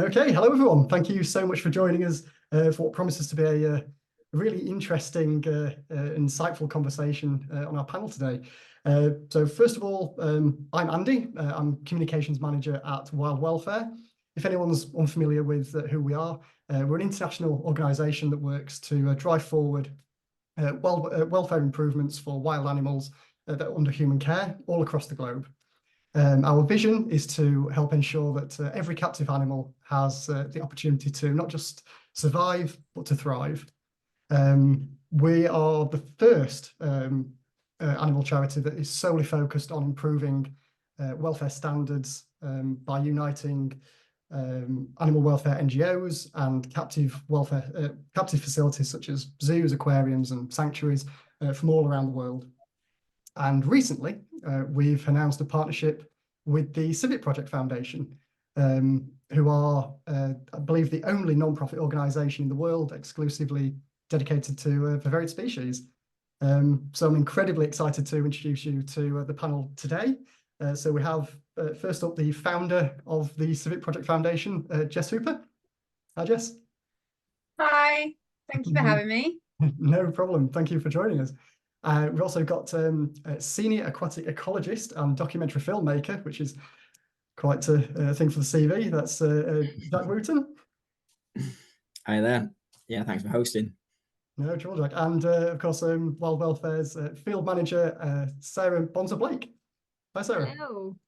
Okay, hello everyone. Thank you so much for joining us for what promises to be a really interesting, insightful conversation on our panel today. So first of all, I'm Andy. I'm Communications Manager at Wild Welfare. If anyone's unfamiliar with who we are, we're an international organisation that works to drive forward welfare improvements for wild animals that are under human care all across the globe. Our vision is to help ensure that every captive animal has the opportunity to not just survive, but to thrive. We are the first animal charity that is solely focused on improving welfare standards by uniting animal welfare NGOs and captive facilities such as zoos, aquariums, and sanctuaries from all around the world. And recently, we've announced a partnership with the Civet Project Foundation, who are, I believe, the only non-profit organisation in the world exclusively dedicated to varied species. So I'm incredibly excited to introduce you to the panel today. So we have, first up, the founder of the Civet Project Foundation, Jes Hooper. Hi, Jes. Hi, thank you for having me. No problem. Thank you for joining us. We've also got a senior aquatic ecologist and documentary filmmaker, which is quite a thing for the CV. That's Jack Wootton. Hi there. Yeah, thanks for hosting. No trouble, Jack. And of course, Wild Welfare's field manager, Sarah Bonser-Blake. Hi, Sarah. Hello.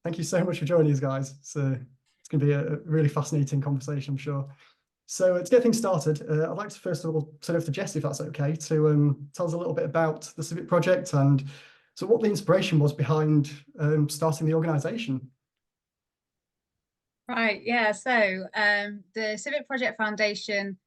Thank you so much for joining us, guys. It's going to be a really fascinating conversation, I'm sure. So to get things started, I'd like to first of all turn over to Jes, if that's okay, to tell us a little bit about the Civet Project and so what the inspiration was behind starting the organisation. Right, yeah, so the Civet Project Foundation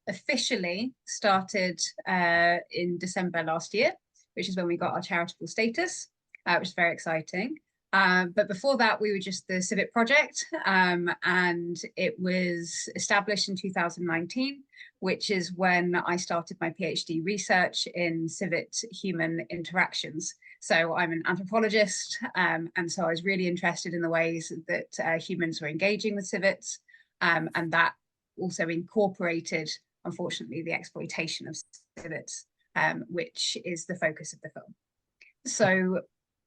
officially started in December last year, which is when we got our charitable status, which is very exciting. But before that, we were just the Civet Project, and it was established in 2019, which is when I started my PhD research in civet-human interactions. So I'm an anthropologist, and so I was really interested in the ways that humans were engaging with civets, and that also incorporated, unfortunately, the exploitation of civets, which is the focus of the film. So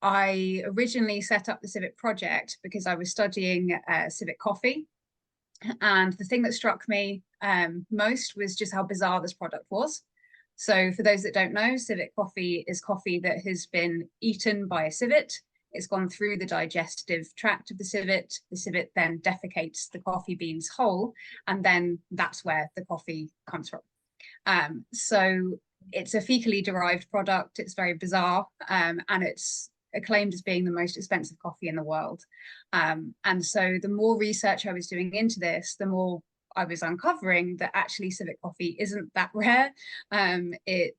I originally set up the Civet Project because I was studying Civet Coffee. And the thing that struck me most was just how bizarre this product was. So for those that don't know, Civet Coffee is coffee that has been eaten by a civet. It's gone through the digestive tract of the civet. The civet then defecates the coffee beans whole, and then that's where the coffee comes from. So it's a fecally derived product. It's very bizarre, and it's acclaimed as being the most expensive coffee in the world. And so the more research I was doing into this, the more I was uncovering that actually civet coffee isn't that rare. It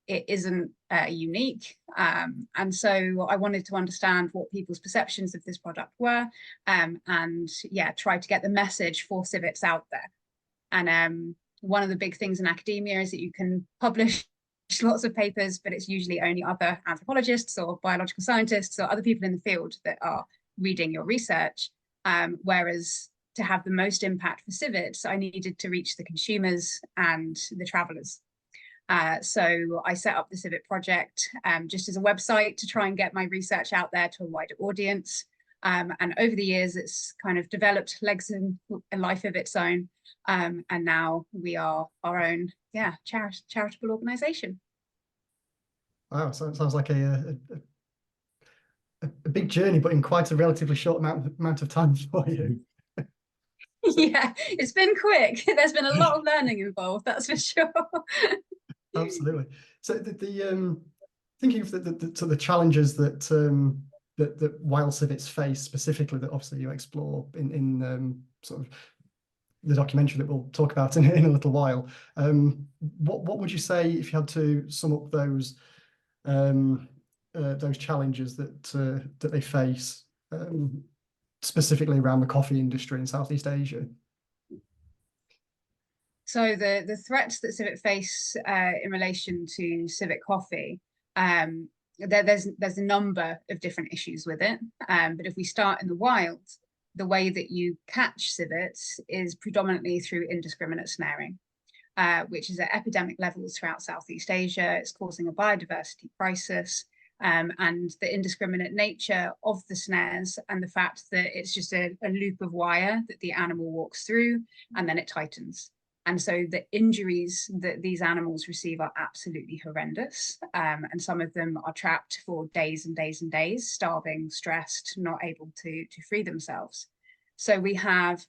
isn't unique. And so I wanted to understand what people's perceptions of this product were, and yeah, try to get the message for civets out there. And one of the big things in academia is that you can publish lots of papers, but it's usually only other anthropologists or biological scientists or other people in the field that are reading your research. Whereas to have the most impact for civets, I needed to reach the consumers and the travelers. So I set up the Civet Project just as a website to try and get my research out there to a wider audience. And over the years, it's kind of developed legs and a life of its own. And now we are our own, charitable organisation. Wow, so it sounds like a big journey, but in quite a relatively short amount of time for you. Yeah, it's been quick. There's been a lot of learning involved, that's for sure. Absolutely. So the thinking of the challenges that that wild civets face specifically, that obviously you explore in sort of the documentary that we'll talk about in a little while. What would you say if you had to sum up those challenges that they face, specifically around the coffee industry in Southeast Asia? So the threats that civet face in relation to civet coffee, there's a number of different issues with it. But if we start in the wild, the way that you catch civets is predominantly through indiscriminate snaring, which is at epidemic levels throughout Southeast Asia. It's causing a biodiversity crisis, and the indiscriminate nature of the snares and the fact that it's just a loop of wire that the animal walks through and then it tightens. And so the injuries that these animals receive are absolutely horrendous. And some of them are trapped for days and days and days, starving, stressed, not able to free themselves. So we have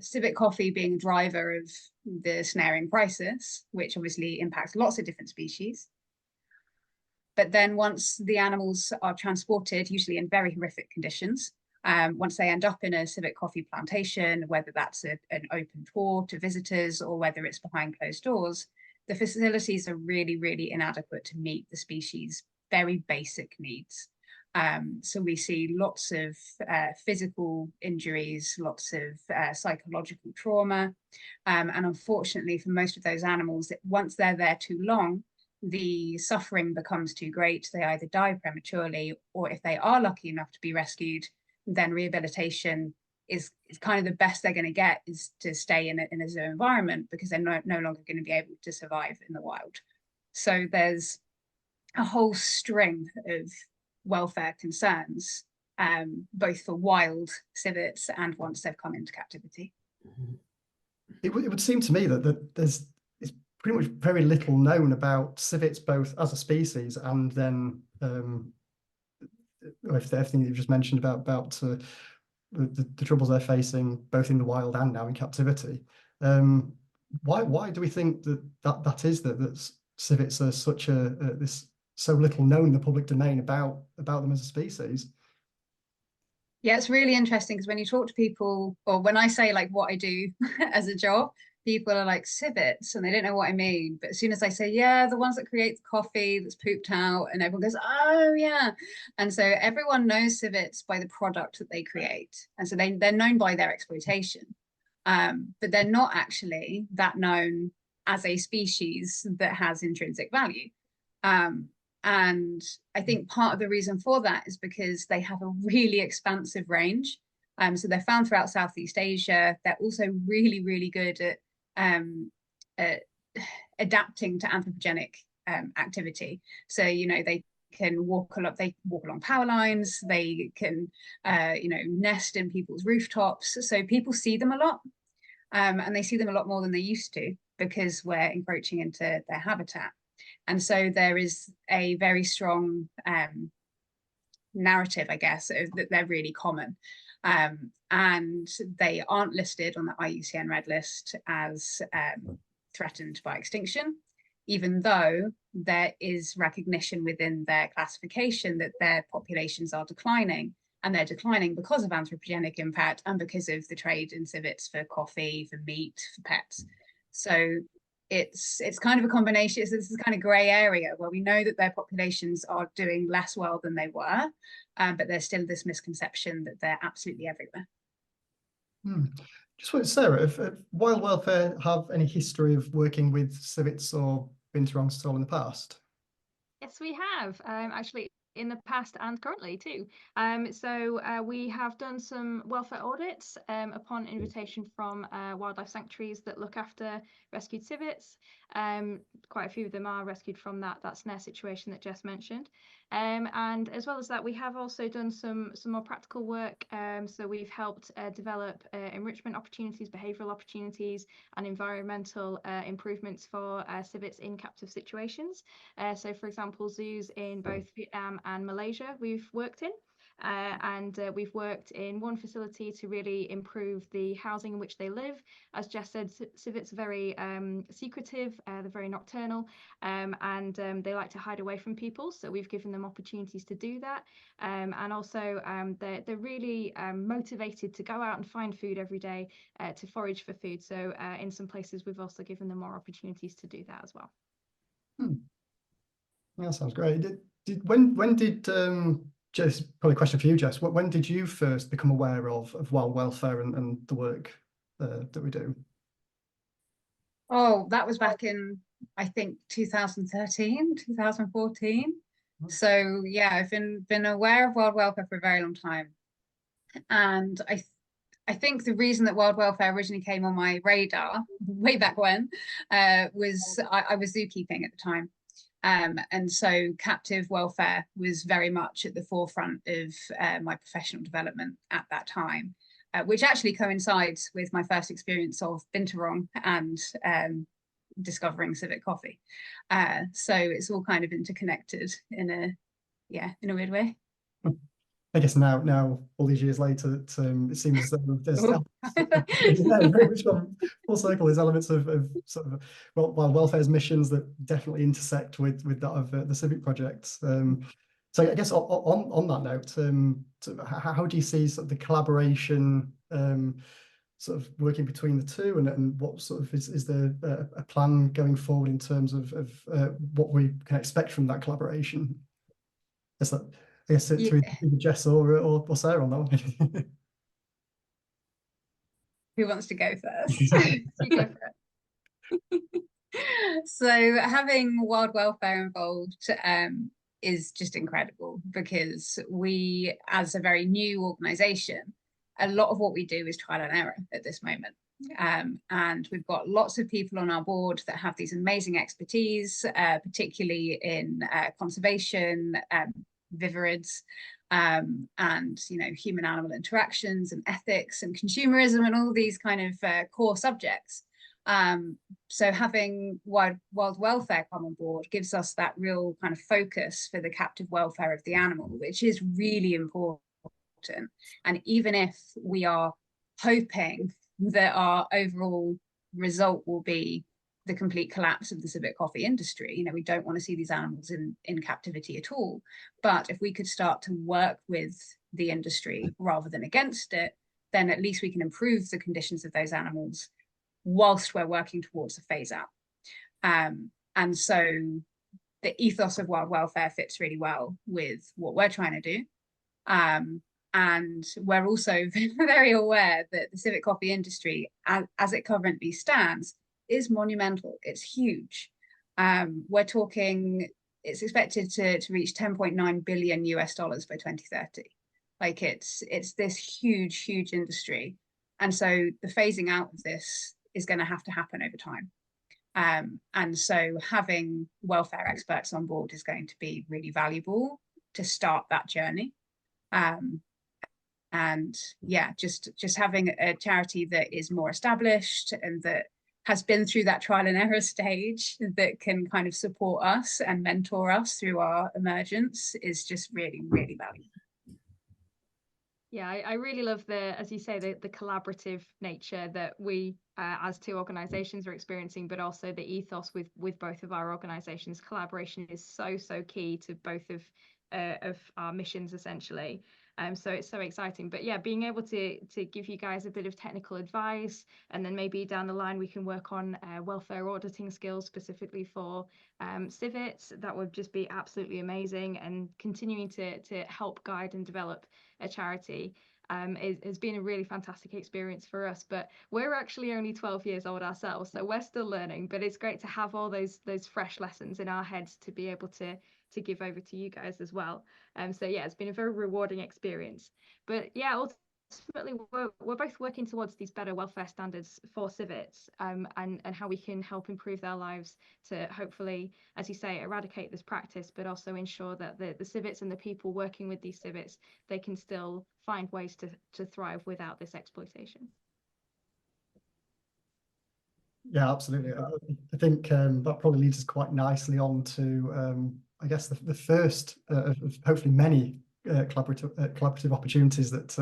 Civet Coffee being a driver of the snaring crisis, which obviously impacts lots of different species. But then once the animals are transported, usually in very horrific conditions, once they end up in a Civet Coffee plantation, whether that's an open tour to visitors or whether it's behind closed doors, the facilities are really, really inadequate to meet the species' very basic needs. So we see lots of physical injuries, lots of psychological trauma. And unfortunately, for most of those animals, once they're there too long, the suffering becomes too great. They either die prematurely, or if they are lucky enough to be rescued, then rehabilitation is kind of the best they're going to get, is to stay in a zoo environment, because they're no longer going to be able to survive in the wild. So there's a whole string of welfare concerns, both for wild civets and once they've come into captivity. It would seem to me that it's pretty much very little known about civets, both as a species and then everything you've just mentioned about the troubles they're facing both in the wild and now in captivity. Why do we think that is that civets are such this so little known in the public domain about them as a species? Yeah, it's really interesting, because when you talk to people, or when I say like what I do as a job, people are like, civets, and they don't know what I mean. But as soon as I say, yeah, the ones that create the coffee that's pooped out, and everyone goes, oh yeah. And so everyone knows civets by the product that they create. And so they're known by their exploitation, but they're not actually that known as a species that has intrinsic value. And I think part of the reason for that is because they have a really expansive range. So they're found throughout Southeast Asia. They're also really, really good at adapting to anthropogenic activity. So, they can walk along power lines. They can, nest in people's rooftops. So people see them a lot, and they see them a lot more than they used to, because we're encroaching into their habitat. And so there is a very strong narrative, I guess, that they're really common. And they aren't listed on the IUCN Red List as threatened by extinction, even though there is recognition within their classification that their populations are declining. And they're declining because of anthropogenic impact and because of the trade in civets for coffee, for meat, for pets. So it's kind of a combination. It's this kind of grey area where we know that their populations are doing less well than they were, but there's still this misconception that they're absolutely everywhere. Just want Sarah, if Wild Welfare have any history of working with civets or binturong sole in the past? Yes, we have, actually, in the past and currently too. So we have done some welfare audits upon invitation from wildlife sanctuaries that look after rescued civets. Quite a few of them are rescued from that snare situation that Jes mentioned. And as well as that, we have also done some more practical work. So we've helped develop enrichment opportunities, behavioural opportunities, and environmental improvements for civets in captive situations. So, for example, zoos in both Vietnam and Malaysia we've worked in. And we've worked in one facility to really improve the housing in which they live. As Jes said, civets are very secretive, they're very nocturnal, and they like to hide away from people. So we've given them opportunities to do that. And also they're really motivated to go out and find food every day, to forage for food. So in some places, we've also given them more opportunities to do that as well. That sounds great. When did Jes, probably a question for you, Jes, when did you first become aware of wild welfare and the work that we do? Oh, that was back in, I think, 2013, 2014. So yeah, I've been aware of wild welfare for a very long time. And I think the reason that wild welfare originally came on my radar way back when was I was zookeeping at the time. And so captive welfare was very much at the forefront of my professional development at that time, which actually coincides with my first experience of binturong and discovering Civet Coffee. So it's all kind of interconnected in a weird way. I guess now all these years later, it seems as though there's Oh. very much gone full circle. There's elements of sort of wild welfare's missions that definitely intersect with that of the Civet Project. So I guess on that note, how do you see sort of the collaboration sort of working between the two, and what sort of is there a plan going forward in terms of what we can expect from that collaboration? Is that, I guess it's either Jes or Sarah on that one. Who wants to go first? You go for it. So having wild welfare involved is just incredible, because we, as a very new organisation, a lot of what we do is trial and error at this moment. And we've got lots of people on our board that have these amazing expertise, particularly in conservation, viverids, and human animal interactions and ethics and consumerism and all these kind of core subjects. So having wild welfare come on board gives us that real kind of focus for the captive welfare of the animal, which is really important. And even if we are hoping that our overall result will be the complete collapse of the civet coffee industry, we don't want to see these animals in captivity at all. But if we could start to work with the industry rather than against it, then at least we can improve the conditions of those animals whilst we're working towards a phase out. And so the ethos of wild welfare fits really well with what we're trying to do. And we're also very aware that the civet coffee industry, as it currently stands, is monumental. It's huge. We're talking, it's expected to reach 10.9 billion US dollars by 2030. Like it's this huge industry. And so the phasing out of this is going to happen over time. And so having welfare experts on board is going to be really valuable to start that journey. And yeah, just having a charity that is more established and that has been through that trial and error stage, that can kind of support us and mentor us through our emergence, is just really valuable. Yeah, I really love as you say, the collaborative nature that we as two organizations are experiencing, but also the ethos with both of our organizations. Collaboration is so key to both of our missions, essentially. So it's so exciting. But yeah, being able to give you guys a bit of technical advice, and then maybe down the line we can work on welfare auditing skills specifically for civets. That would just be absolutely amazing, and continuing to help guide and develop a charity has been a really fantastic experience for us. But we're actually only 12 years old ourselves, so we're still learning, but it's great to have all those fresh lessons in our heads to be able to give over to you guys as well. So yeah, it's been a very rewarding experience. But yeah, ultimately we're both working towards these better welfare standards for civets, and how we can help improve their lives to hopefully, as you say, eradicate this practice, but also ensure that the civets and the people working with these civets, they can still find ways to thrive without this exploitation. Yeah, absolutely. I think that probably leads us quite nicely on to I guess the first of hopefully many collaborative opportunities that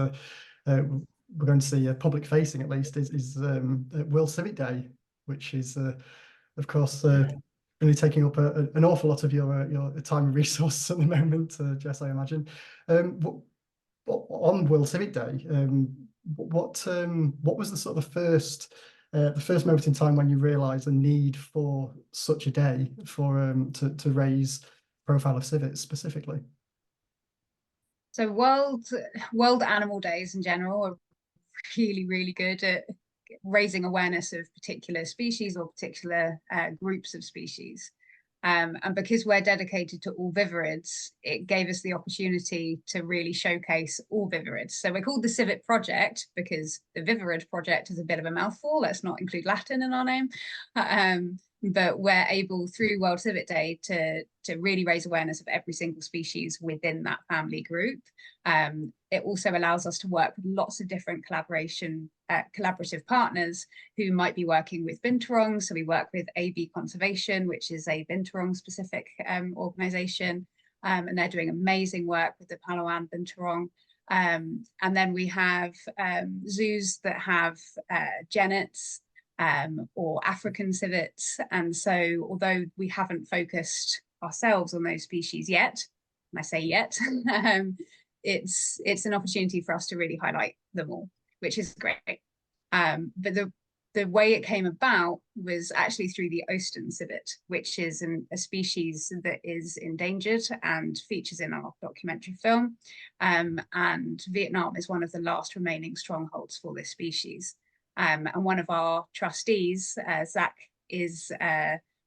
we're going to see public facing, at least, is World Civet Day, which is of course really taking up an awful lot of your time and resources at the moment, Jes, I imagine. On World Civet Day, what was the sort of the first moment in time when you realised the need for such a day for to raise profile of civets specifically? So World Animal Days in general are really good at raising awareness of particular species or particular groups of species. And because we're dedicated to all viverids, it gave us the opportunity to really showcase all viverids. So we're called the Civet Project because the Viverid Project is a bit of a mouthful. Let's not include Latin in our name. But we're able, through World Civet Day, to really raise awareness of every single species within that family group. It also allows us to work with lots of different collaborative partners who might be working with binturong. So we work with AB Conservation, which is a binturong specific organization, and they're doing amazing work with the Palawan binturong. And then we have zoos that have genets, or African civets. And so although we haven't focused ourselves on those species yet, and I say yet, it's an opportunity for us to really highlight them all, which is great. But the way it came about was actually through the Austin civet, which is a species that is endangered and features in our documentary film. And Vietnam is one of the last remaining strongholds for this species. And one of our trustees, Zach, is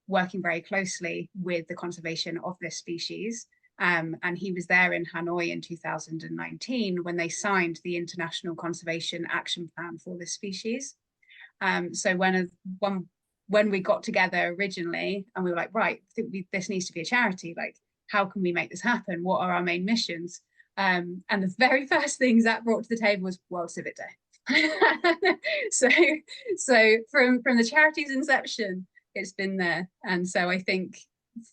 working very closely with the conservation of this species. And he was there in Hanoi in 2019 when they signed the International Conservation Action Plan for this species. So when we got together originally and we were like, right, I think this needs to be a charity, like, how can we make this happen? What are our main missions? And the very first thing Zach brought to the table was World Civet Day. so from the charity's inception, it's been there. And so I think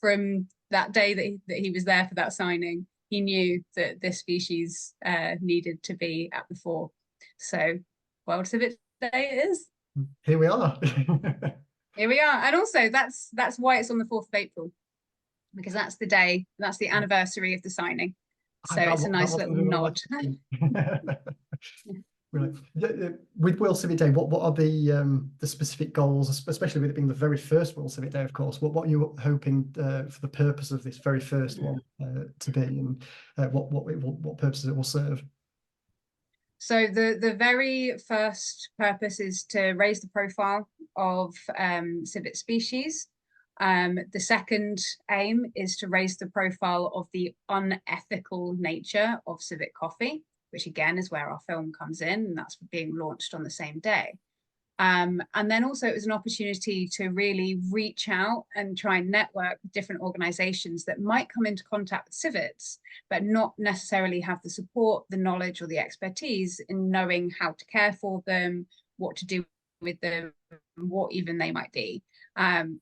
from that day that he was there for that signing, he knew that this species needed to be at the fore. So World Civet Day it is. Here we are. Here we are. And also that's why it's on the 4th of April, because that's the day, that's the anniversary of the signing. So it's a nice little nod. With World Civet Day, what are the specific goals, especially with it being the very first World Civet Day, of course? What are you hoping for the purpose of this very first one to be, and what purposes it will serve? So the very first purpose is to raise the profile of civet species. The second aim is to raise the profile of the unethical nature of civet coffee, which again is where our film comes in, and that's being launched on the same day. And then also it was an opportunity to really reach out and try and network with different organizations that might come into contact with civets, but not necessarily have the support, the knowledge, or the expertise in knowing how to care for them, what to do with them, what even they might be.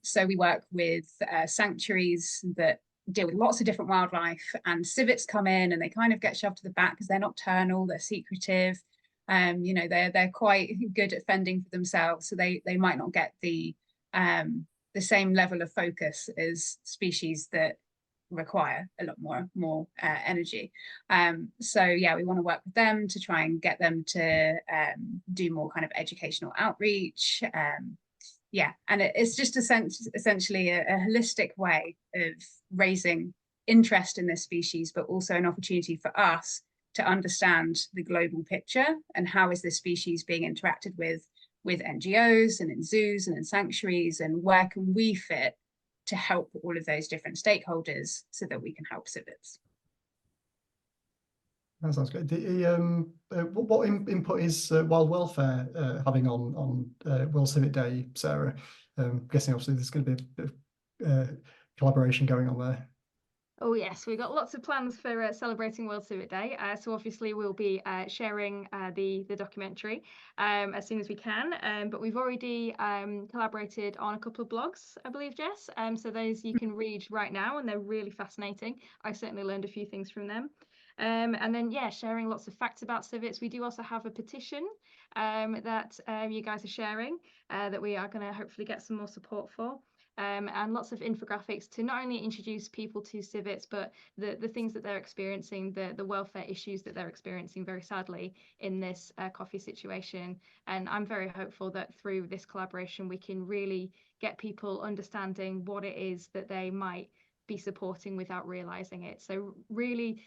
So we work with sanctuaries that deal with lots of different wildlife, and civets come in and they kind of get shoved to the back because they're nocturnal, they're secretive. They're quite good at fending for themselves, so they might not get the same level of focus as species that require a lot more energy. So yeah, we want to work with them to try and get them to do more kind of educational outreach. Yeah, and it's just essentially a holistic way of raising interest in this species, but also an opportunity for us to understand the global picture and how is this species being interacted with NGOs and in zoos and in sanctuaries, and where can we fit to help all of those different stakeholders so that we can help civets. That sounds good. What input is Wild Welfare having on World Civet Day, Sarah? I'm guessing obviously there's going to be a bit of collaboration going on there. Oh yes, we've got lots of plans for celebrating World Civet Day. So obviously we'll be sharing the documentary as soon as we can. But we've already collaborated on a couple of blogs, I believe, Jess. So those you can read right now, and they're really fascinating. I certainly learned a few things from them. And then, yeah, sharing lots of facts about civets. We do also have a petition that you guys are sharing that we are going to hopefully get some more support for. And lots of infographics to not only introduce people to civets, but the things that they're experiencing, the welfare issues that they're experiencing very sadly in this coffee situation. And I'm very hopeful that through this collaboration, we can really get people understanding what it is that they might be supporting without realizing it. So really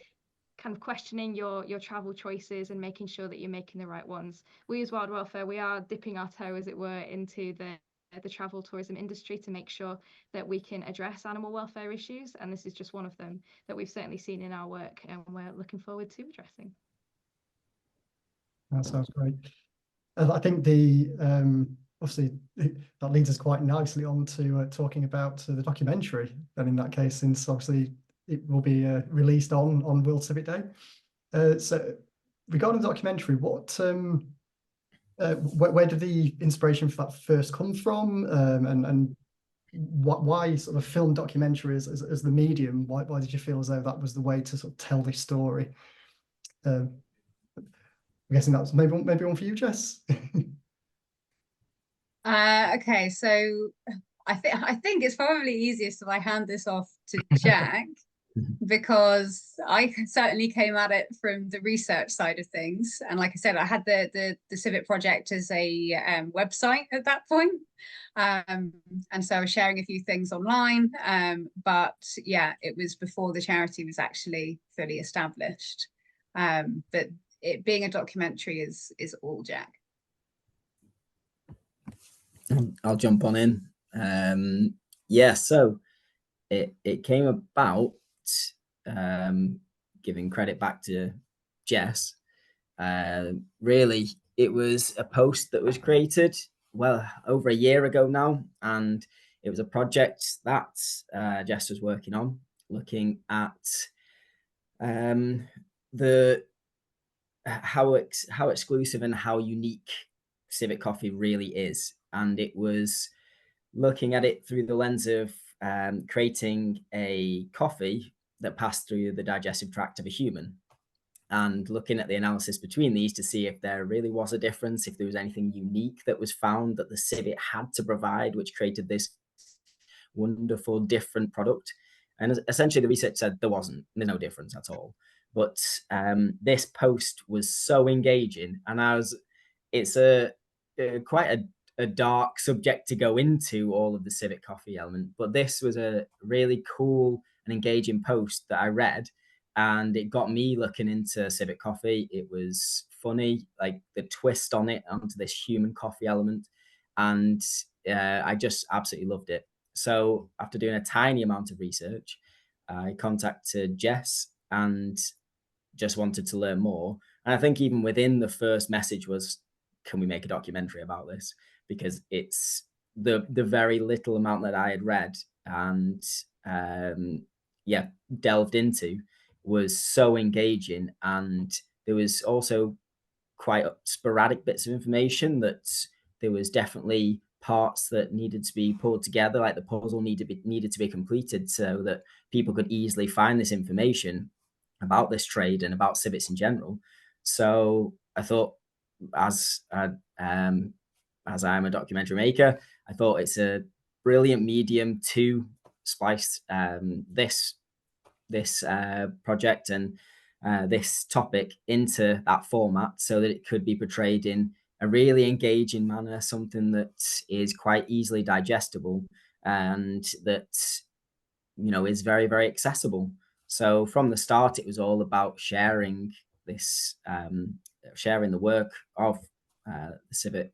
kind of questioning your travel choices and making sure that you're making the right ones. We as Wild Welfare, we are dipping our toe, as it were, into the the travel tourism industry to make sure that we can address animal welfare issues, and this is just one of them that we've certainly seen in our work and we're looking forward to addressing. That sounds great. I think the obviously that leads us quite nicely on to talking about the documentary. And in that case, since obviously it will be released on World Civet Day. So regarding the documentary, what where did the inspiration for that first come from, and why sort of film documentary as the medium? Why did you feel as though that was the way to sort of tell this story? I'm guessing that's maybe one for you, Jes. Okay, so I think it's probably easiest if I hand this off to Jack, because I certainly came at it from the research side of things. And like I said, I had the Civet Project as a website at that point. And so I was sharing a few things online. But yeah, it was before the charity was actually fully established. But it being a documentary is all Jack. I'll jump on in. Yeah, so it came about, giving credit back to Jes. Really, it was a post that was created well over a year ago now, and it was a project that Jes was working on, looking at how exclusive and how unique Civet Coffee really is. And it was looking at it through the lens of creating a coffee that passed through the digestive tract of a human, and looking at the analysis between these to see if there really was a difference, if there was anything unique that was found that the Civet had to provide, which created this wonderful different product. And essentially the research said there wasn't, there's no difference at all. But this post was so engaging, and it's quite a dark subject to go into, all of the Civet Coffee element, but this was a really cool and engaging post that I read, and it got me looking into Civet Coffee. It was funny, like the twist on it onto this human coffee element, and I just absolutely loved it. So after doing a tiny amount of research, I contacted Jes and just wanted to learn more. And I think even within the first message was, can we make a documentary about this? Because it's the very little amount that I had read and delved into was so engaging. And there was also quite sporadic bits of information that there was definitely parts that needed to be pulled together, like the puzzle needed to be completed so that people could easily find this information about this trade and about civets in general. So I thought, as I'm a documentary maker, I thought it's a brilliant medium to splice this project and this topic into that format, so that it could be portrayed in a really engaging manner, something that is quite easily digestible and that, you know, is very, very accessible. So from the start, it was all about sharing this, sharing the work of the Civet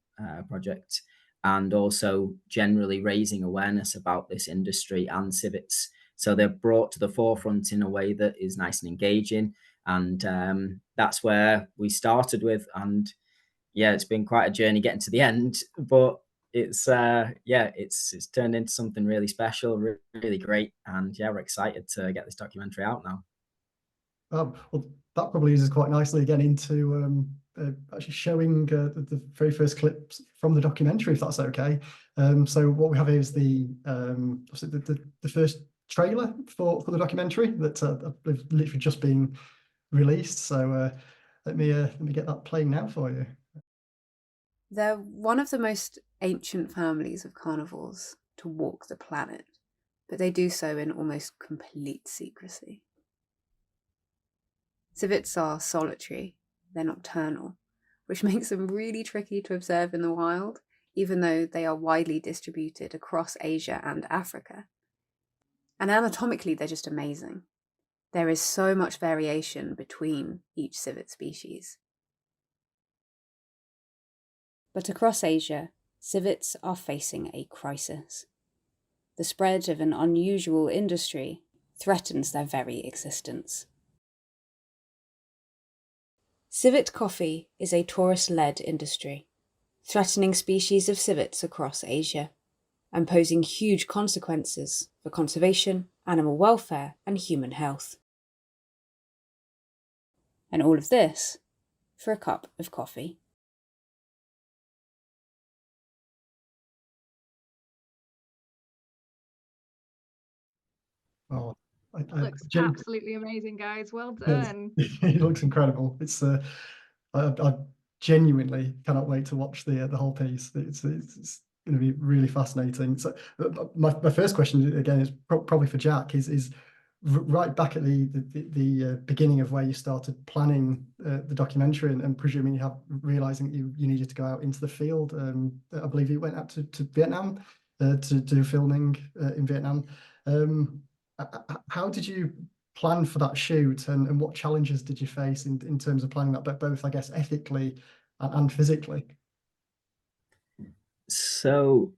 project, and also generally raising awareness about this industry and civets. So they're brought to the forefront in a way that is nice and engaging. And that's where we started with. And yeah, it's been quite a journey getting to the end, but it's turned into something really special, really great. And yeah, we're excited to get this documentary out now. Well, that probably leads us quite nicely again into actually showing the very first clips from the documentary, if that's okay. So what we have here is the first trailer for the documentary that literally just been released. So let me get that playing now for you. They're one of the most ancient families of carnivores to walk the planet, but they do so in almost complete secrecy. Civets are solitary, they're nocturnal, which makes them really tricky to observe in the wild, even though they are widely distributed across Asia and Africa. And anatomically, they're just amazing. There is so much variation between each civet species. But across Asia, civets are facing a crisis. The spread of an unusual industry threatens their very existence. Civet coffee is a tourist-led industry, threatening species of civets across Asia and posing huge consequences for conservation, animal welfare, and human health. And all of this for a cup of coffee. Oh, Looks absolutely amazing, guys. Well done. It looks incredible. It's I genuinely cannot wait to watch the whole piece. It's going to be really fascinating. So my first question again is probably for Jack. Is right back at the beginning of where you started planning the documentary and presuming you have realizing that you needed to go out into the field. I believe you went out to Vietnam to do filming in Vietnam. How did you plan for that shoot, and what challenges did you face in terms of planning that, but both, I guess, ethically and physically? So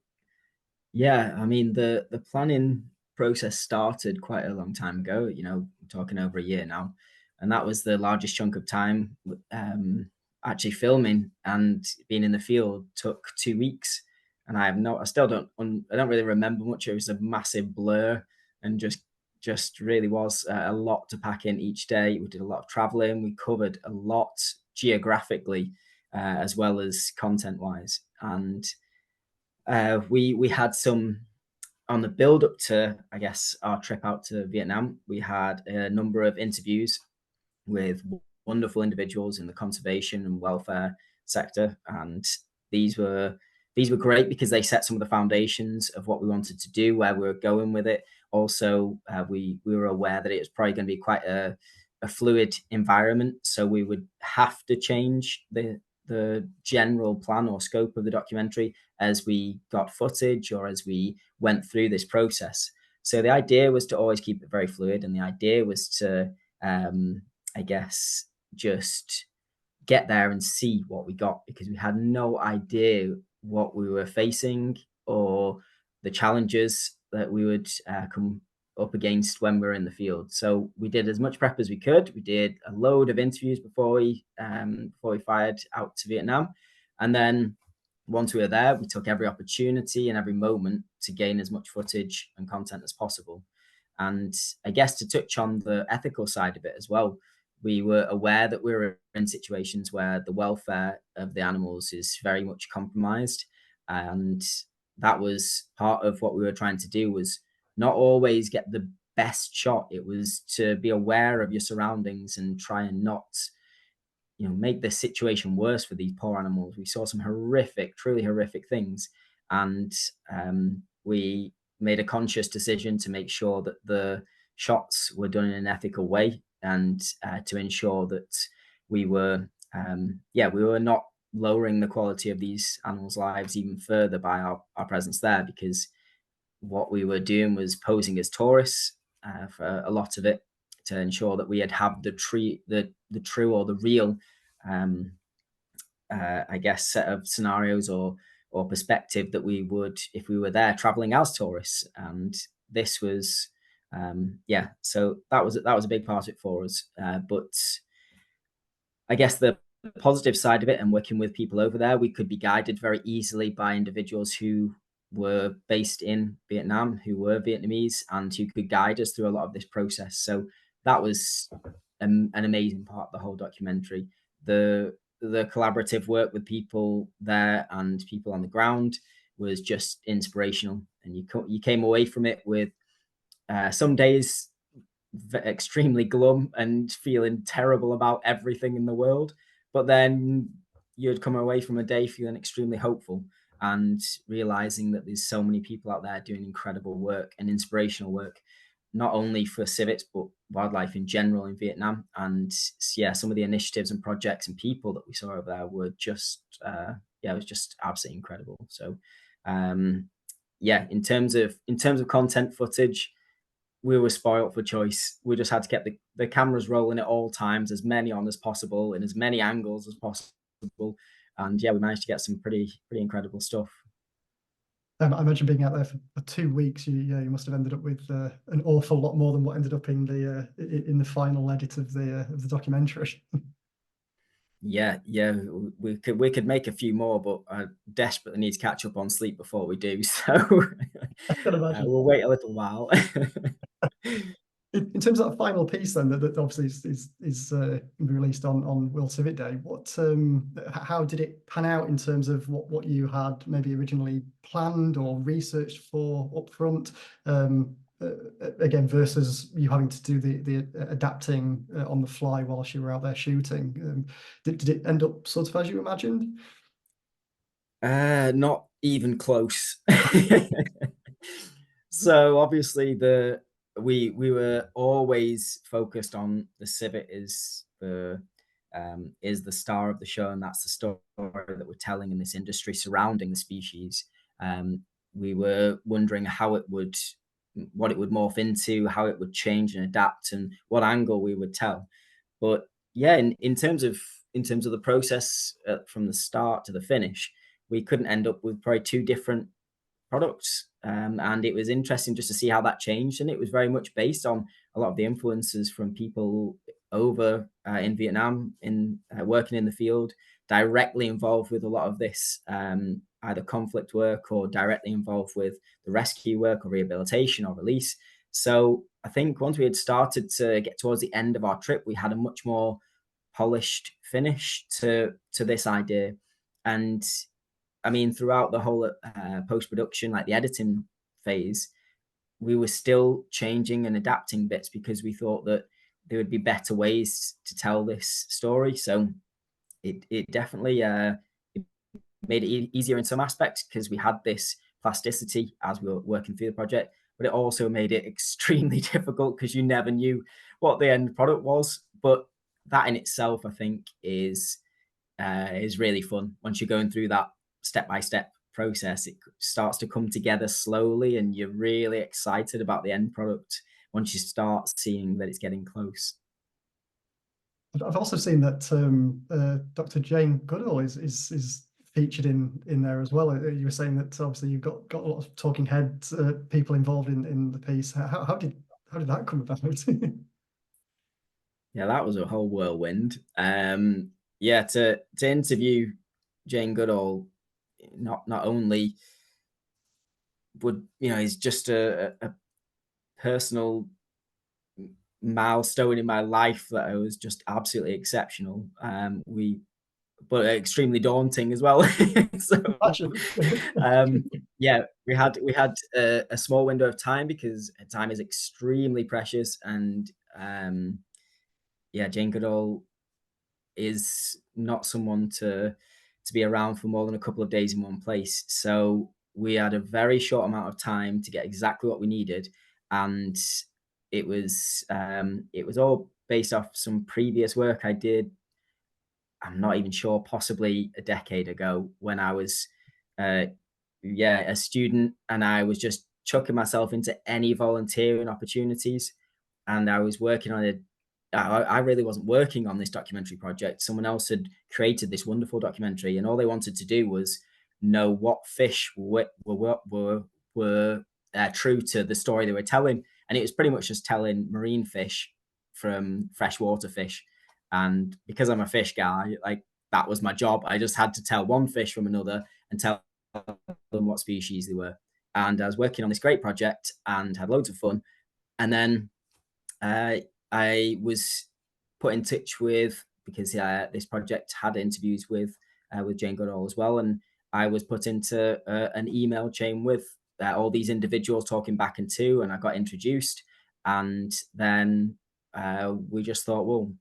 yeah, I mean, the planning process started quite a long time ago, you know, talking over a year now. And that was the largest chunk of time. Actually filming and being in the field took 2 weeks. And I don't really remember much. It was a massive blur, and just really was a lot to pack in each day. We did a lot of traveling. We covered a lot geographically, as well as content wise. And we had some on the build up to, I guess, our trip out to Vietnam. We had a number of interviews with wonderful individuals in the conservation and welfare sector, and these were great because they set some of the foundations of what we wanted to do, where we were going with it. Also, we were aware that it was probably going to be quite a fluid environment, so we would have to change the general plan or scope of the documentary as we got footage or as we went through this process. So the idea was to always keep it very fluid, and the idea was to I guess just get there and see what we got, because we had no idea what we were facing or the challenges that we would come up against when we were in the field. So we did as much prep as we could. We did a load of interviews before we fired out to Vietnam, and then once we were there, we took every opportunity and every moment to gain as much footage and content as possible. And I guess to touch on the ethical side of it as well, we were aware that we were in situations where the welfare of the animals is very much compromised. And that was part of what we were trying to do, was not always get the best shot. It was to be aware of your surroundings and try and not, you know, make the situation worse for these poor animals. We saw some horrific, truly horrific things. And we made a conscious decision to make sure that the shots were done in an ethical way, and to ensure that we were not lowering the quality of these animals' lives even further by our presence there, because what we were doing was posing as tourists for a lot of it, to ensure that we had the true or the real I guess set of scenarios or perspective that we would if we were there traveling as tourists. And this was so that was a big part of it for us. But I guess the positive side of it, and working with people over there, we could be guided very easily by individuals who were based in Vietnam, who were Vietnamese, and who could guide us through a lot of this process. So that was an amazing part of the whole documentary. The collaborative work with people there and people on the ground was just inspirational, and you came away from it with some days extremely glum and feeling terrible about everything in the world, but then you'd come away from a day feeling extremely hopeful and realizing that there's so many people out there doing incredible work and inspirational work, not only for civets but wildlife in general in Vietnam. And yeah, some of the initiatives and projects and people that we saw over there were just it was just absolutely incredible. So in terms of content footage, we were spoiled for choice. We just had to get the cameras rolling at all times, as many on as possible in as many angles as possible. And yeah, we managed to get some pretty incredible stuff. I imagine being out there for 2 weeks, you must have ended up with an awful lot more than what ended up in the final edit of the documentary. Yeah, we could make a few more, but I desperately need to catch up on sleep before we do. So I can imagine. we'll wait a little while. In terms of that final piece, then that obviously is released on World Civet Day, how did it pan out in terms of what you had maybe originally planned or researched for upfront? Again, versus you having to do the adapting on the fly whilst you were out there shooting. Did it end up sort of as you imagined? Not even close. So obviously we were always focused on the civet is the star of the show, and that's the story that we're telling in this industry surrounding the species. We were wondering what it would morph into, how it would change and adapt, and what angle we would tell. But yeah, in terms of the process from the start to the finish, we couldn't end up with probably 2 different products. And it was interesting just to see how that changed. And it was very much based on a lot of the influences from people over in Vietnam, in working in the field, directly involved with a lot of this, either conflict work or directly involved with the rescue work or rehabilitation or release. So I think once we had started to get towards the end of our trip, we had a much more polished finish to this idea. And I mean, throughout the whole post-production, like the editing phase, we were still changing and adapting bits because we thought that there would be better ways to tell this story. So it definitely made it easier in some aspects because we had this plasticity as we were working through the project, but it also made it extremely difficult because you never knew what the end product was. But that in itself, I think, is really fun. Once you're going through that step-by-step process, it starts to come together slowly, and you're really excited about the end product once you start seeing that it's getting close. I've also seen that Dr. Jane Goodall is featured in there as well. You were saying that obviously you've got a lot of talking heads, people involved in the piece. How did that come about? Yeah, that was a whole whirlwind. Yeah, to interview Jane Goodall, not only would is just a personal milestone in my life that I was just absolutely exceptional. But extremely daunting as well. So yeah, we had a small window of time because time is extremely precious, and yeah, Jane Goodall is not someone to be around for more than a couple of days in one place. So we had a very short amount of time to get exactly what we needed, and it was all based off some previous work I did. I'm not even sure, possibly a decade ago, when I was a student, and I was just chucking myself into any volunteering opportunities. And I was working on I really wasn't working on this documentary project. Someone else had created this wonderful documentary, and all they wanted to do was know what fish were true to the story they were telling. And it was pretty much just telling marine fish from freshwater fish. And because I'm a fish guy, like, that was my job. I just had to tell one fish from another and tell them what species they were. And I was working on this great project and had loads of fun. And then I was put in touch with, because this project had interviews with Jane Goodall as well, and I was put into an email chain with all these individuals talking back and to, and I got introduced. And then we just thought, well,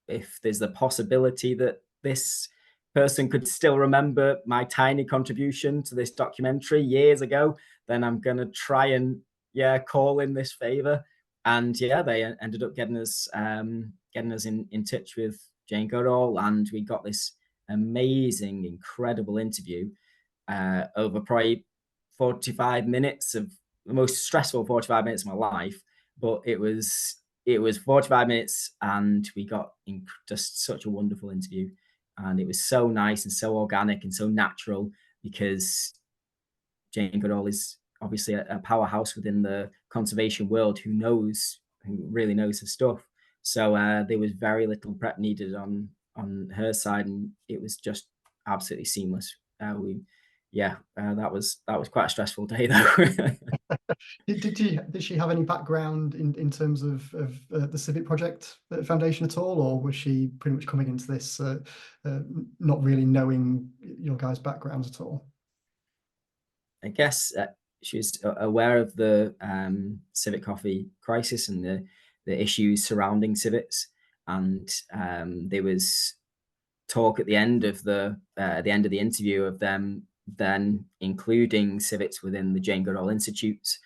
if there's the possibility that this person could still remember my tiny contribution to this documentary years ago, then I'm going to try and call in this favor. And yeah, they ended up getting us in touch with Jane Goodall, and we got this amazing, incredible interview over probably 45 minutes of the most stressful 45 minutes of my life. But it was 45 minutes, and we got just such a wonderful interview. And it was so nice and so organic and so natural, because Jane Goodall is obviously a powerhouse within the conservation world who really knows her stuff. So there was very little prep needed on her side, and it was just absolutely seamless. That was quite a stressful day though. Did she have any background in terms of the Civet Project Foundation at all, or was she pretty much coming into this not really knowing your guys' backgrounds at all? I guess she was aware of the Civet Coffee crisis and the issues surrounding civets, and there was talk at the end of the interview of them then including civets within the Jane Goodall Institute's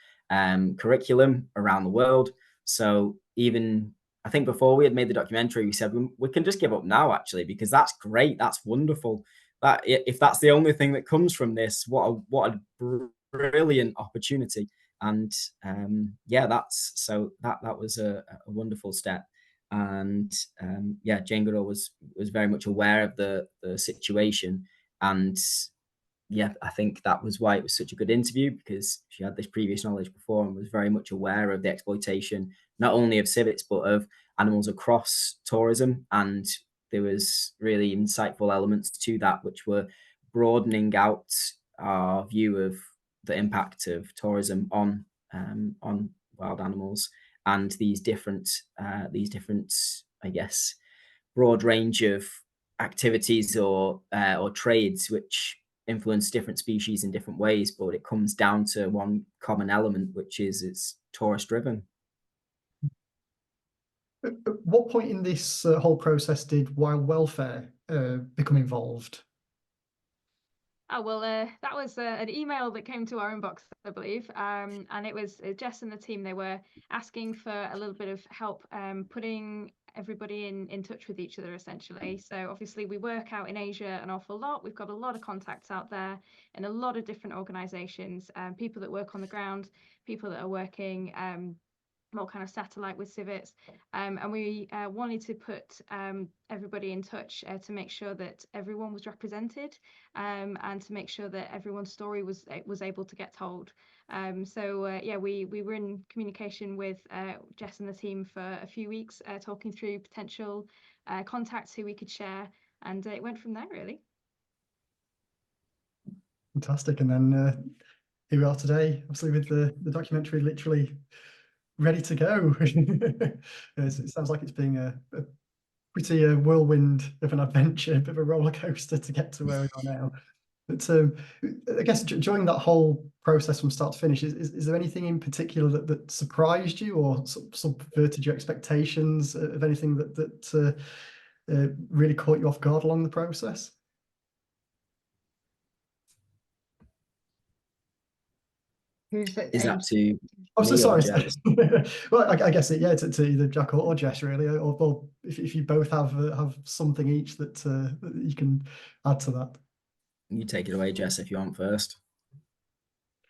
curriculum around the world. So even I think before we had made the documentary, we said we can just give up now, actually, because that's great, that's wonderful. That if that's the only thing that comes from this, what a brilliant opportunity. And that was a wonderful step. And Jane Goodall was very much aware of the situation, and I think that was why it was such a good interview, because she had this previous knowledge before and was very much aware of the exploitation, not only of civets, but of animals across tourism. And there was really insightful elements to that, which were broadening out our view of the impact of tourism on wild animals, and these different, I guess, broad range of activities or trades which influence different species in different ways, but it comes down to one common element, which is it's tourist driven. At what point in this whole process did wild welfare become involved? Oh, well, that was an email that came to our inbox, I believe, and it was Jes and the team. They were asking for a little bit of help putting everybody in touch with each other, essentially. So obviously we work out in Asia an awful lot. We've got a lot of contacts out there in a lot of different organizations, people that work on the ground, people that are working more kind of satellite with civets, and we wanted to put everybody in touch to make sure that everyone was represented, and to make sure that everyone's story was able to get told. We were in communication with Jes and the team for a few weeks, talking through potential contacts who we could share, and it went from there, really. Fantastic. And then here we are today, obviously with the documentary literally ready to go. It sounds like it's being a pretty whirlwind of an adventure, a bit of a roller coaster to get to where we are now. But I guess during that whole process from start to finish, is there anything in particular that surprised you or subverted your expectations of anything that really caught you off guard along the process? Is that to? I'm so sorry. Well, I guess to either Jack or Jes, really, or if you both have something each that you can add to that. You take it away, Jes, if you want first.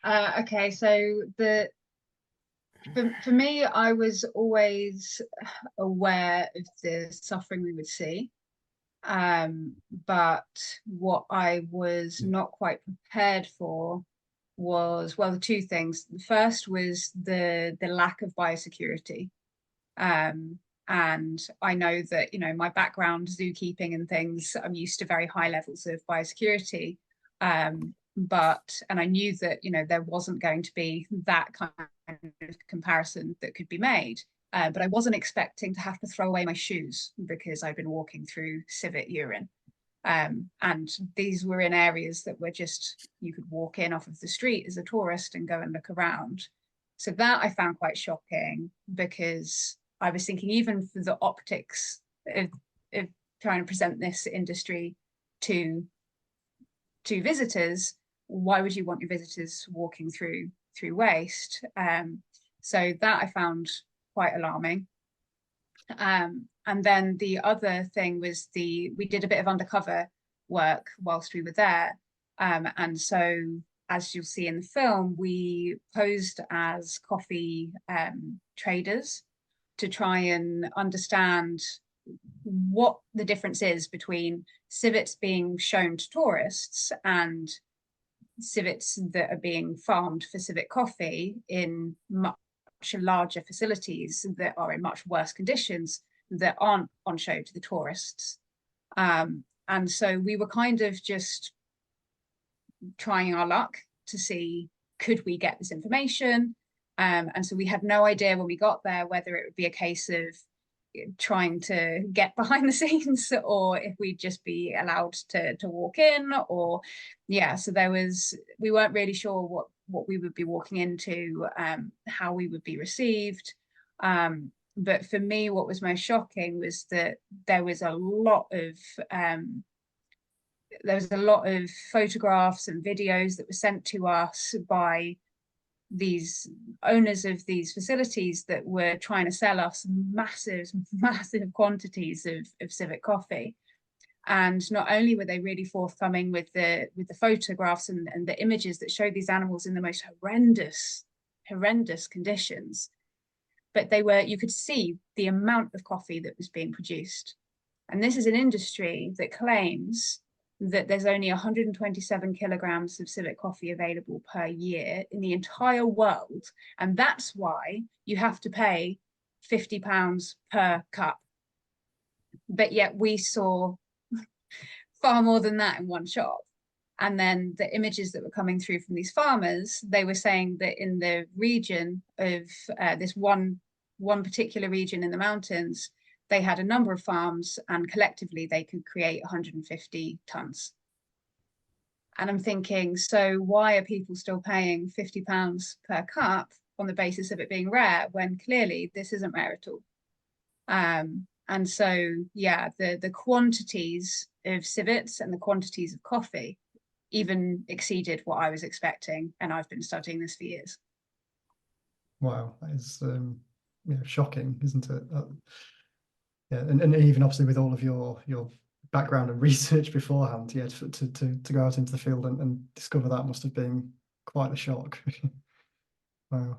Okay, so for me, I was always aware of the suffering we would see, but what I was not quite prepared for was, well, the two things. The first was the lack of biosecurity, and I know that, you know, my background, zookeeping and things, I'm used to very high levels of biosecurity, but I knew that, you know, there wasn't going to be that kind of comparison that could be made, but I wasn't expecting to have to throw away my shoes because I'd been walking through civet urine. And these were in areas that were just, you could walk in off of the street as a tourist and go and look around. So that I found quite shocking, because I was thinking, even for the optics of trying to present this industry to visitors, why would you want your visitors walking through waste? So that I found quite alarming. And then the other thing was we did a bit of undercover work whilst we were there. And so, as you'll see in the film, we posed as coffee traders to try and understand what the difference is between civets being shown to tourists and civets that are being farmed for civet coffee in much larger facilities that are in much worse conditions that aren't on show to the tourists. And so we were kind of just trying our luck to see, could we get this information? And so we had no idea when we got there whether it would be a case of trying to get behind the scenes, or if we'd just be allowed to walk in, or so we weren't really sure what we would be walking into, how we would be received. But for me, what was most shocking was that there was a lot of photographs and videos that were sent to us by these owners of these facilities that were trying to sell us massive quantities of civet coffee. And not only were they really forthcoming with the photographs and the images that showed these animals in the most horrendous conditions, but you could see the amount of coffee that was being produced. And this is an industry that claims that there's only 127 kilograms of civet coffee available per year in the entire world. And that's why you have to pay £50 per cup. But yet we saw far more than that in one shop. And then the images that were coming through from these farmers, they were saying that in the region of this one particular region in the mountains, they had a number of farms, and collectively they could create 150 tons. And I'm thinking, so why are people still paying £50 per cup on the basis of it being rare, when clearly this isn't rare at all? And so, the quantities of civets and the quantities of coffee even exceeded what I was expecting, and I've been studying this for years. Wow, that is shocking, isn't it? And even obviously with all of your background and research beforehand, to go out into the field and discover that must have been quite a shock. Wow.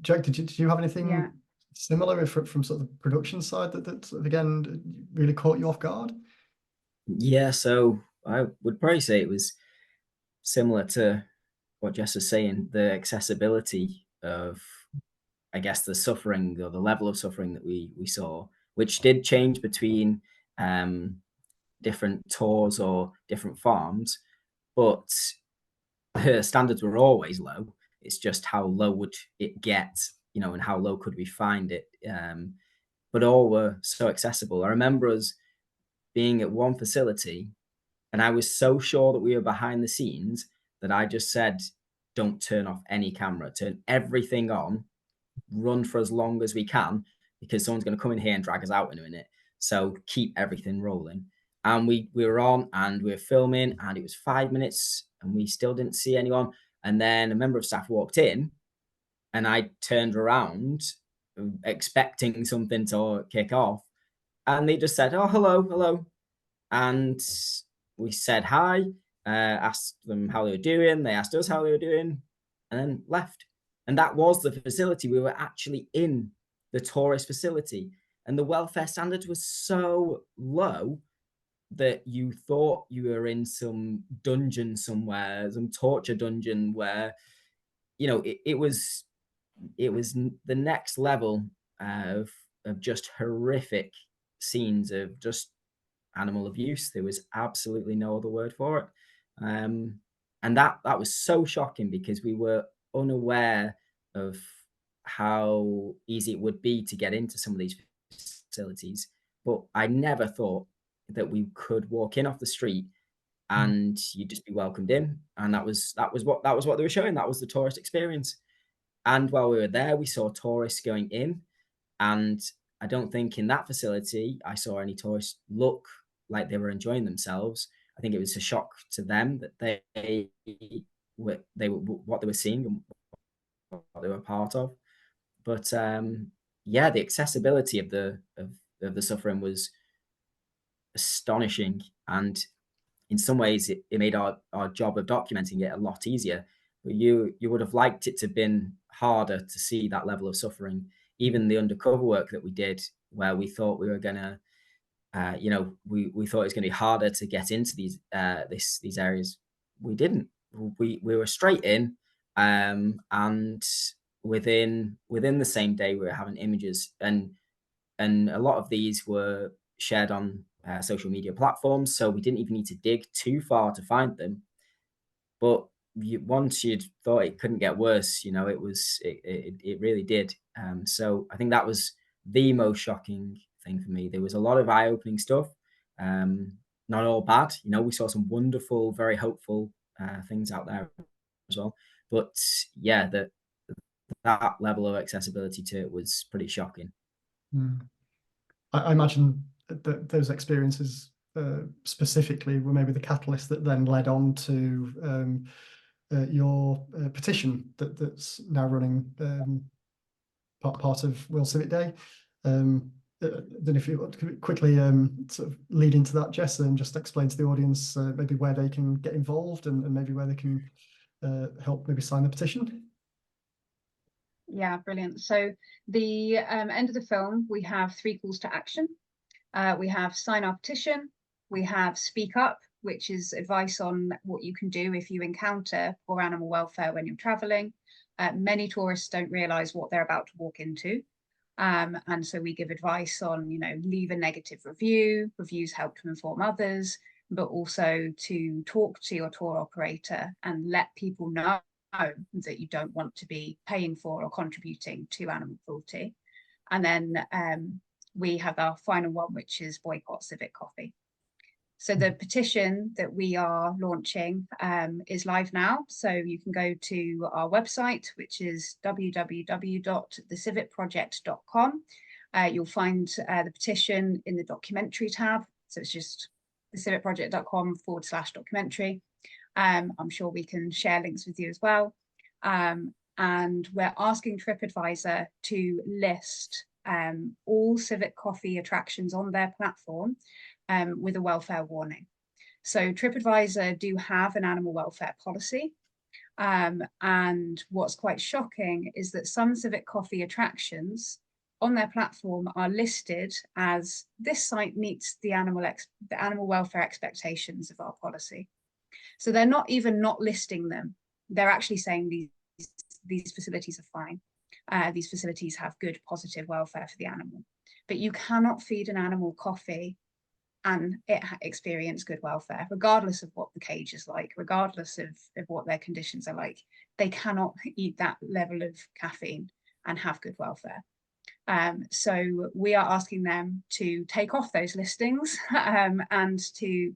Jack, did you have anything similar from sort of the production side that sort of, again, really caught you off guard? Yeah, so I would probably say it was similar to what Jes was saying, the accessibility of, I guess, the suffering, or the level of suffering that we saw, which did change between different tours or different farms, but her standards were always low. It's just how low would it get, and how low could we find it? But all were so accessible. I remember us being at one facility, and I was so sure that we were behind the scenes that I just said, don't turn off any camera, turn everything on, run for as long as we can, because someone's going to come in here and drag us out in a minute. So keep everything rolling. And we were on, and we were filming, and it was 5 minutes and we still didn't see anyone. And then a member of staff walked in, and I turned around expecting something to kick off, and they just said, oh, hello. And we said hi, asked them how they were doing. They asked us how they were doing, and then left. And that was the facility. We were actually in the tourist facility, and the welfare standards was so low that you thought you were in some dungeon somewhere, some torture dungeon, where, it was the next level of just horrific scenes of just animal abuse. There was absolutely no other word for it. And that was so shocking, because we were unaware of how easy it would be to get into some of these facilities. But I never thought that we could walk in off the street and you'd just be welcomed in. And that was what they were showing. That was the tourist experience. And while we were there, we saw tourists going in, and I don't think in that facility I saw any tourists look like they were enjoying themselves. I think it was a shock to them that they were what they were seeing and what they were part of. But the accessibility of the suffering was astonishing, and in some ways it made our job of documenting it a lot easier. But you would have liked it to have been harder to see that level of suffering. Even the undercover work that we did, where we thought we were gonna we thought it was going to be harder to get into these areas. We didn't. we were straight in, and within the same day we were having images, and a lot of these were shared on social media platforms, so we didn't even need to dig too far to find them. But once you'd thought it couldn't get worse, you know, it really did. So I think that was the most shocking thing for me. There was a lot of eye-opening stuff, not all bad. You know, we saw some wonderful, very hopeful things out there as well. But yeah, that level of accessibility to it was pretty shocking. I imagine that those experiences specifically were maybe the catalyst that then led on to your petition that's now running part of World Civet Day. Then if you want to quickly sort of lead into that, Jes, and just explain to the audience maybe where they can get involved and maybe where they can help maybe sign the petition. Yeah, brilliant. So the end of the film, we have 3 calls to action. We have sign our petition, we have speak up, which is advice on what you can do if you encounter poor animal welfare when you're traveling. Many tourists don't realize what they're about to walk into. And so we give advice on, you know, leave a negative review. Reviews help to inform others, but also to talk to your tour operator and let people know that you don't want to be paying for or contributing to animal cruelty. And then we have our final one, which is boycott Civet Coffee. So the petition that we are launching is live now. So you can go to our website, which is www.thecivetproject.com. You'll find the petition in the documentary tab. So it's just thecivetproject.com/documentary. I'm sure we can share links with you as well. And we're asking TripAdvisor to list all Civet Coffee attractions on their platform with a welfare warning. So TripAdvisor do have an animal welfare policy. And what's quite shocking is that some Civet Coffee attractions on their platform are listed as this site meets the animal welfare expectations of our policy. So they're not even not listing them. They're actually saying these facilities are fine. These facilities have good, positive welfare for the animal. But you cannot feed an animal coffee and it experience good welfare, regardless of what the cage is like, regardless of what their conditions are like. They cannot eat that level of caffeine and have good welfare. So we are asking them to take off those listings and to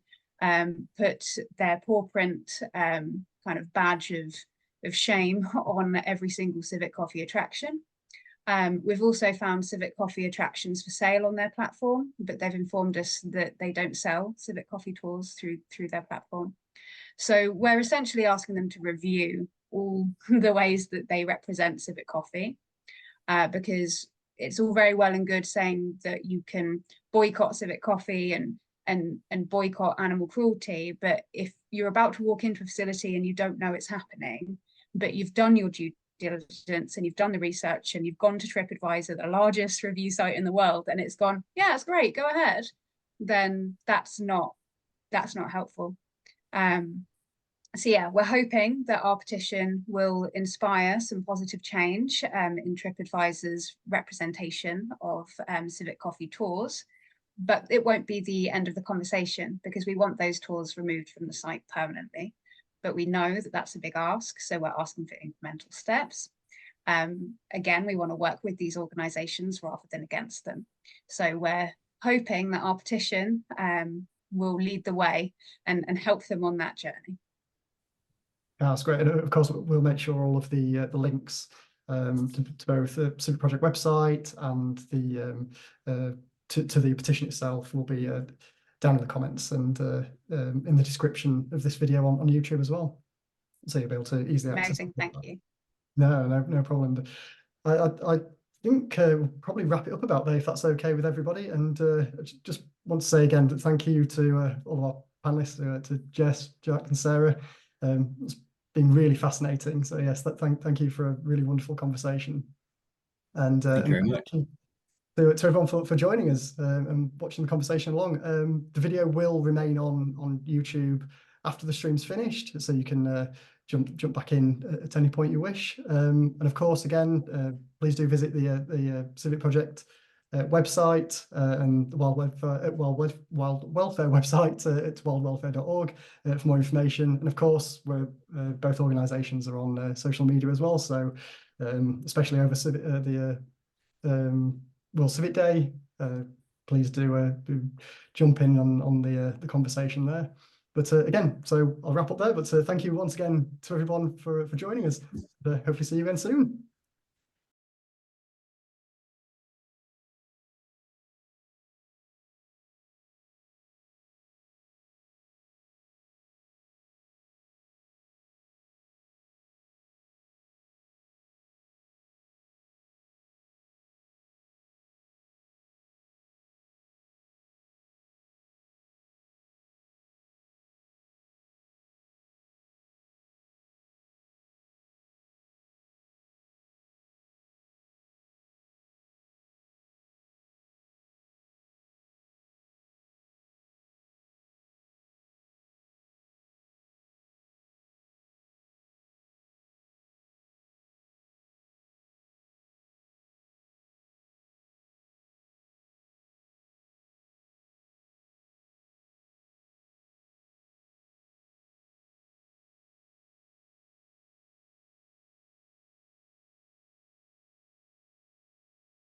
put their paw print kind of badge of shame on every single Civet Coffee attraction. We've also found Civet Coffee attractions for sale on their platform, but they've informed us that they don't sell Civet Coffee tours through their platform. So we're essentially asking them to review all the ways that they represent Civet Coffee, because it's all very well and good saying that you can boycott Civet Coffee and boycott animal cruelty, but if you're about to walk into a facility and you don't know it's happening, but you've done your due diligence and you've done the research and you've gone to TripAdvisor, the largest review site in the world, and it's gone, yeah, it's great, go ahead, then that's not helpful. So yeah, we're hoping that our petition will inspire some positive change in TripAdvisor's representation of Civet Coffee tours, but it won't be the end of the conversation because we want those tours removed from the site permanently. But we know that that's a big ask, so we're asking for incremental steps. Again, we want to work with these organisations rather than against them. So we're hoping that our petition will lead the way and help them on that journey. That's great, and of course we'll make sure all of the links to both the Civet Project website and the to the petition itself will be down in the comments and in the description of this video on YouTube as well, so you'll be able to easily access. Amazing, thank you. No problem. I think we'll probably wrap it up about there if that's okay with everybody, and just want to say again that thank you to all of our panelists, to Jes, Jack and Sarah. It's been really fascinating, so yes, thank you for a really wonderful conversation, and thank you very much. To everyone for joining us and watching the conversation along. The video will remain on YouTube after the stream's finished, so you can jump back in at any point you wish. And of course, again, please do visit the Civet Project website and the Wild Welfare website at wildwelfare.org for more information. And of course, both organisations are on social media as well. So especially over the World Civet Day, please do jump in on the conversation there. But again, so I'll wrap up there. But thank you once again to everyone for joining us. Hopefully see you again soon.